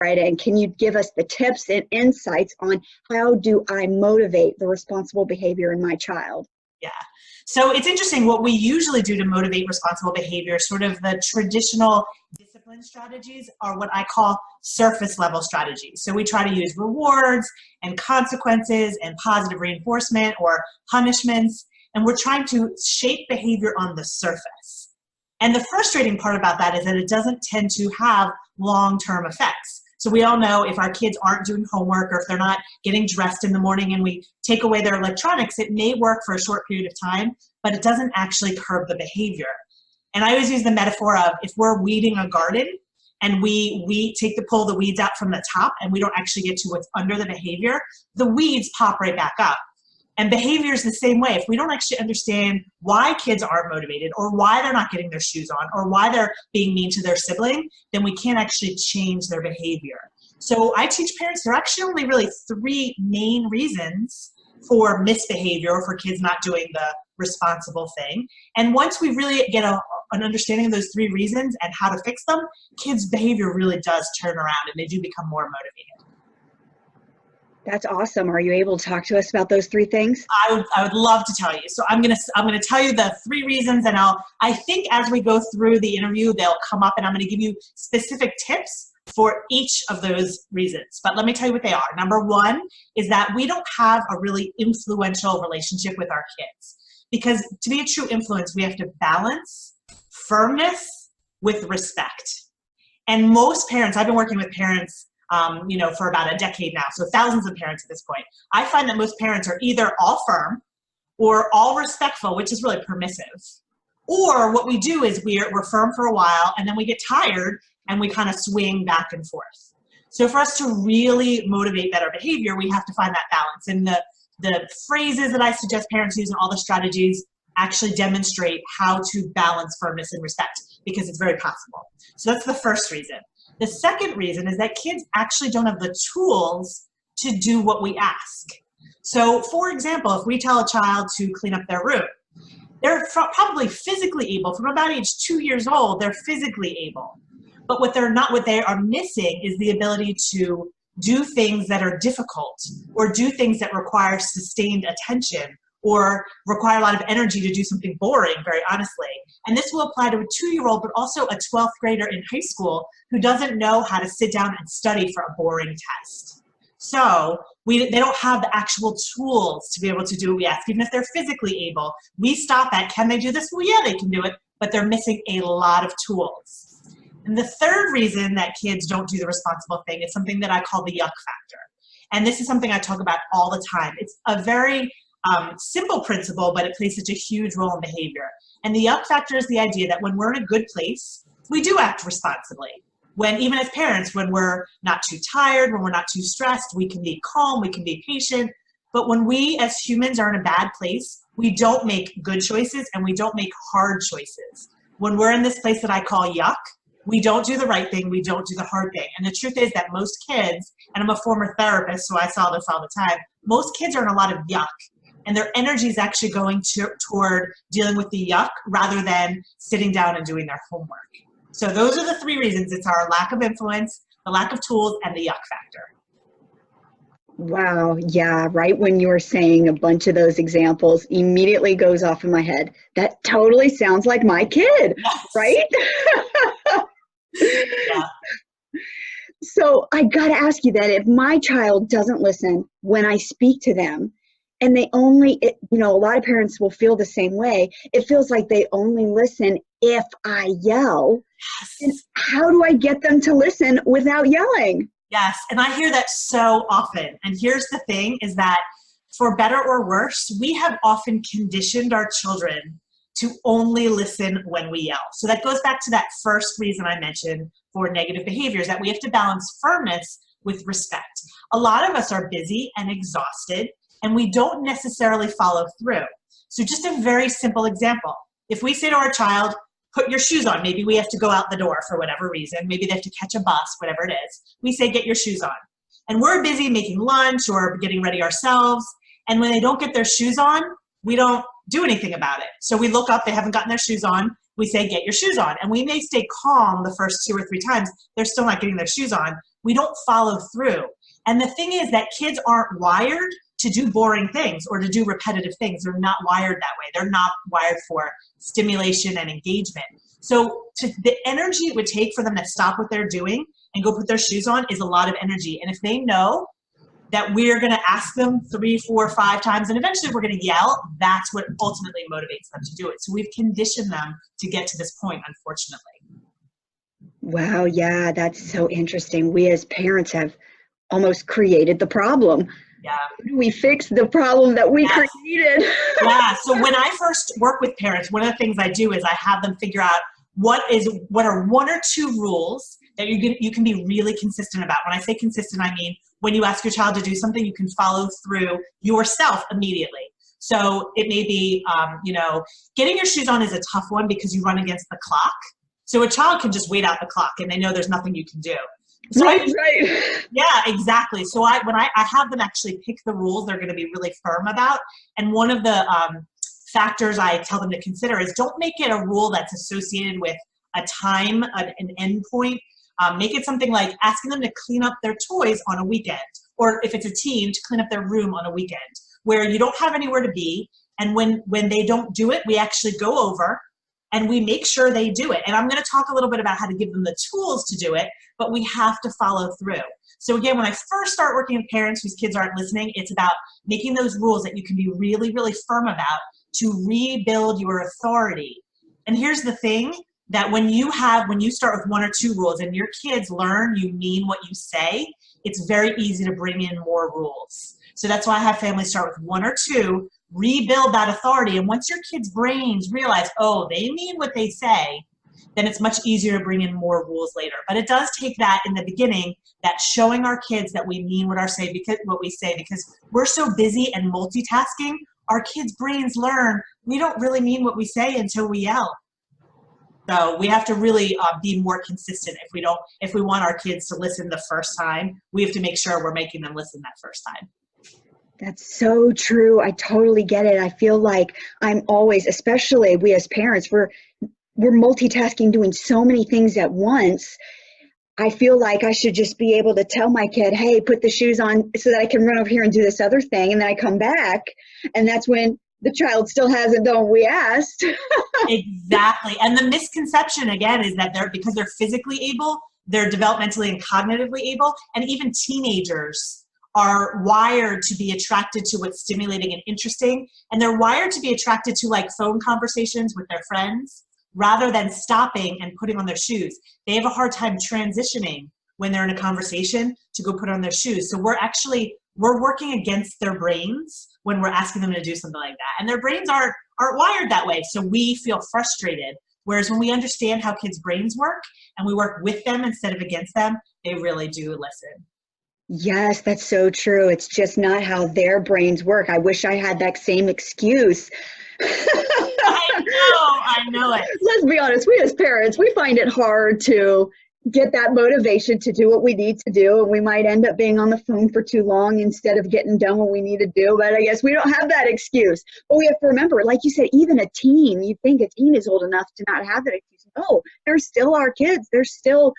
Right. And can you give us the tips and insights on how do I motivate the responsible behavior in my child? Yeah. So it's interesting. What we usually do to motivate responsible behavior, sort of the traditional discipline strategies, are what I call surface level strategies. So we try to use rewards and consequences and positive reinforcement or punishments, and we're trying to shape behavior on the surface. And the frustrating part about that is that it doesn't tend to have long-term effects. So we all know if our kids aren't doing homework, or if they're not getting dressed in the morning and we take away their electronics, it may work for a short period of time, but it doesn't actually curb the behavior. And I always use the metaphor of, if we're weeding a garden and we pull the weeds out from the top and we don't actually get to what's under the behavior, the weeds pop right back up. And behavior is the same way. If we don't actually understand why kids aren't motivated, or why they're not getting their shoes on, or why they're being mean to their sibling, then we can't actually change their behavior. So I teach parents there are actually only really 3 main reasons for misbehavior, or for kids not doing the responsible thing. And once we really get an understanding of those 3 reasons and how to fix them, kids' behavior really does turn around and they do become more motivated. That's awesome. Are you able to talk to us about those 3 things? I would love to tell you. So I'm gonna tell you the 3 reasons, and I think as we go through the interview, they'll come up, and I'm gonna give you specific tips for each of those reasons. But let me tell you what they are. Number 1 is that we don't have a really influential relationship with our kids, because to be a true influence, we have to balance firmness with respect. And most parents, I've been working with parents for about a decade now, so thousands of parents at this point. I find that most parents are either all firm or all respectful, which is really permissive. Or what we do is we're firm for a while, and then we get tired and we kind of swing back and forth. So for us to really motivate better behavior, we have to find that balance. And the phrases that I suggest parents use and all the strategies actually demonstrate how to balance firmness and respect, because it's very possible. So that's the first reason. The second reason is that kids actually don't have the tools to do what we ask. So for example, if we tell a child to clean up their room, they're probably physically able. From about age 2 years old, they're physically able. But what they are missing is the ability to do things that are difficult, or do things that require sustained attention, or require a lot of energy to do something boring, very honestly. And this will apply to a 2-year-old, but also a 12th grader in high school who doesn't know how to sit down and study for a boring test. So they don't have the actual tools to be able to do what we ask, even if they're physically able. We stop at, can they do this? Well, yeah, they can do it, but they're missing a lot of tools. And the third reason that kids don't do the responsible thing is something that I call the yuck factor. And this is something I talk about all the time. It's a very simple principle, but it plays such a huge role in behavior. And the yuck factor is the idea that when we're in a good place, we do act responsibly. Even as parents, when we're not too tired, when we're not too stressed, we can be calm, we can be patient. But when we as humans are in a bad place, we don't make good choices and we don't make hard choices. When we're in this place that I call yuck, we don't do the right thing, we don't do the hard thing. And the truth is that most kids, and I'm a former therapist, so I saw this all the time, most kids are in a lot of yuck. And their energy is actually going toward dealing with the yuck rather than sitting down and doing their homework. So those are the 3 reasons. It's our lack of influence, the lack of tools, and the yuck factor. Wow. Yeah. Right when you were saying a bunch of those examples, immediately goes off in my head. That totally sounds like my kid, yes. Right? Yeah. So I got to ask you that if my child doesn't listen when I speak to them, and they only, a lot of parents will feel the same way. It feels like they only listen if I yell. Yes. And how do I get them to listen without yelling? Yes, and I hear that so often. And here's the thing is that for better or worse, we have often conditioned our children to only listen when we yell. So that goes back to that first reason I mentioned for negative behaviors, that we have to balance firmness with respect. A lot of us are busy and exhausted, and we don't necessarily follow through. So just a very simple example. If we say to our child, put your shoes on, maybe we have to go out the door for whatever reason, maybe they have to catch a bus, whatever it is. We say, get your shoes on. And we're busy making lunch or getting ready ourselves. And when they don't get their shoes on, we don't do anything about it. So we look up, they haven't gotten their shoes on. We say, get your shoes on. And we may stay calm the first 2 or 3 times. They're still not getting their shoes on. we don't follow through. And the thing is that kids aren't wired to do boring things or to do repetitive things. They're not wired that way. They're not wired for stimulation and engagement. So the energy it would take for them to stop what they're doing and go put their shoes on is a lot of energy. And if they know that we're going to ask them 3, 4, 5 times, and eventually we're going to yell, that's what ultimately motivates them to do it. So we've conditioned them to get to this point, unfortunately. Wow, yeah, that's so interesting. We as parents have almost created the problem. Yeah. We fix the problem that we created. Yeah. So when I first work with parents, one of the things I do is I have them figure out what are 1 or 2 rules that you can be really consistent about. When I say consistent, I mean when you ask your child to do something, you can follow through yourself immediately. So it may be, getting your shoes on is a tough one because you run against the clock. So a child can just wait out the clock and they know there's nothing you can do. So right. Yeah, exactly. So I have them actually pick the rules they're going to be really firm about. And one of the factors I tell them to consider is don't make it a rule that's associated with a time, an end point. Make it something like asking them to clean up their toys on a weekend, or if it's a teen, to clean up their room on a weekend, where you don't have anywhere to be. And when they don't do it, we actually go over and we make sure they do it. And I'm going to talk a little bit about how to give them the tools to do it, but we have to follow through. So again, when I first start working with parents whose kids aren't listening, it's about making those rules that you can be really, really firm about to rebuild your authority. And here's the thing, that when you start with 1 or 2 rules and your kids learn you mean what you say, it's very easy to bring in more rules. So that's why I have families start with 1 or 2, rebuild that authority. And once your kids' brains realize, oh, they mean what they say, then it's much easier to bring in more rules later. But it does take that in the beginning, that showing our kids that we mean what we say, because we're so busy and multitasking, our kids' brains learn we don't really mean what we say until we yell. So we have to really be more consistent. If we want our kids to listen the first time, we have to make sure we're making them listen that first time. That's so true. I totally get it. I feel like I'm always, especially we as parents, we're multitasking, doing so many things at once. I feel like I should just be able to tell my kid, hey, put the shoes on so that I can run over here and do this other thing. And then I come back, and that's when the child still hasn't done what we asked. Exactly. And the misconception, again, is that because they're physically able, they're developmentally and cognitively able, and even teenagers are wired to be attracted to what's stimulating and interesting, and they're wired to be attracted to like phone conversations with their friends rather than stopping and putting on their shoes. They have a hard time transitioning when they're in a conversation to go put on their shoes. So we're working against their brains when we're asking them to do something like that. And their brains aren't wired that way. So we feel frustrated. Whereas when we understand how kids' brains work and we work with them instead of against them, they really do listen. Yes, that's so true. It's just not how their brains work. I wish I had that same excuse. I know it. Let's be honest, we as parents, we find it hard to get that motivation to do what we need to do, and we might end up being on the phone for too long instead of getting done what we need to do. But I guess we don't have that excuse. But we have to remember, like you said, even a teen, you think a teen is old enough to not have that excuse. No, they're still our kids. They're still,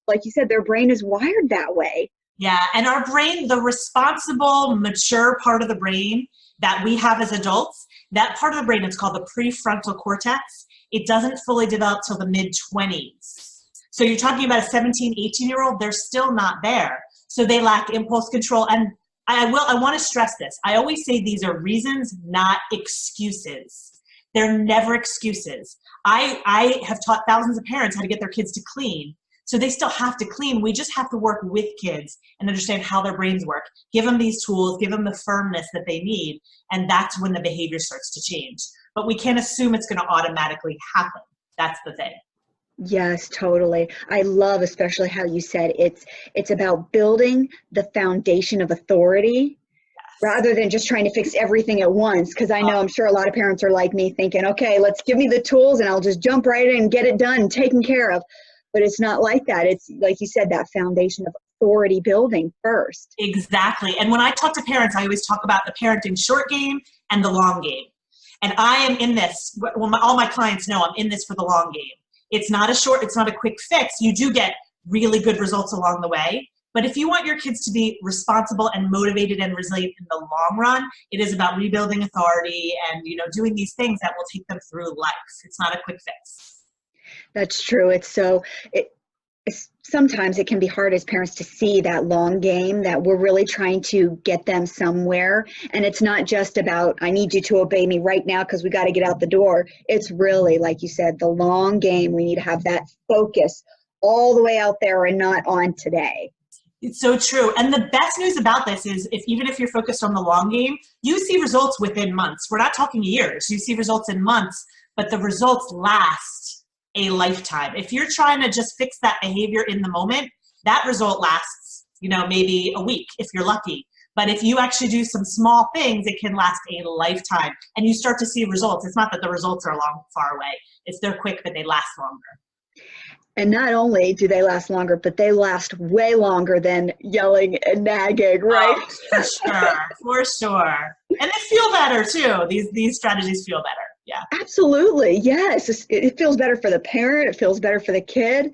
like you said, their brain is wired that way. Yeah, and our brain, the responsible, mature part of the brain that we have as adults, that part of the brain is called the prefrontal cortex. It doesn't fully develop till the mid-20s. So you're talking about a 17, 18-year-old, they're still not there. So they lack impulse control. And I want to stress this. I always say these are reasons, not excuses. They're never excuses. I have taught thousands of parents how to get their kids to clean. So they still have to clean. We just have to work with kids and understand how their brains work. Give them these tools, give them the firmness that they need, and that's when the behavior starts to change. But we can't assume it's going to automatically happen. That's the thing. Yes, totally. I love especially how you said it's about building the foundation of authority rather than just trying to fix everything at once. Because I know I'm sure a lot of parents are like me thinking, okay, let's give me the tools and I'll just jump right in and get it done and taken care of. But it's not like that. It's like you said, that foundation of authority building first. Exactly. And when I talk to parents, I always talk about the parenting short game and the long game. And I am in this, all my clients know I'm in this for the long game. It's not a quick fix. You do get really good results along the way. But if you want your kids to be responsible and motivated and resilient in the long run, it is about rebuilding authority and, doing these things that will take them through life. It's not a quick fix. That's true. Sometimes it can be hard as parents to see that long game, that we're really trying to get them somewhere. And it's not just about, I need you to obey me right now because we got to get out the door. It's really, like you said, the long game. We need to have that focus all the way out there and not on today. It's so true. And the best news about this is even if you're focused on the long game, you see results within months. We're not talking years. You see results in months, but the results last a lifetime. If you're trying to just fix that behavior in the moment, that result lasts, maybe a week if you're lucky. But if you actually do some small things, it can last a lifetime. And you start to see results. It's not that the results are far away. They're quick, but they last longer. And not only do they last longer, but they last way longer than yelling and nagging, right? Oh, for sure. And they feel better too. These strategies feel better. Yeah. Absolutely. Yes. It feels better for the parent. It feels better for the kid.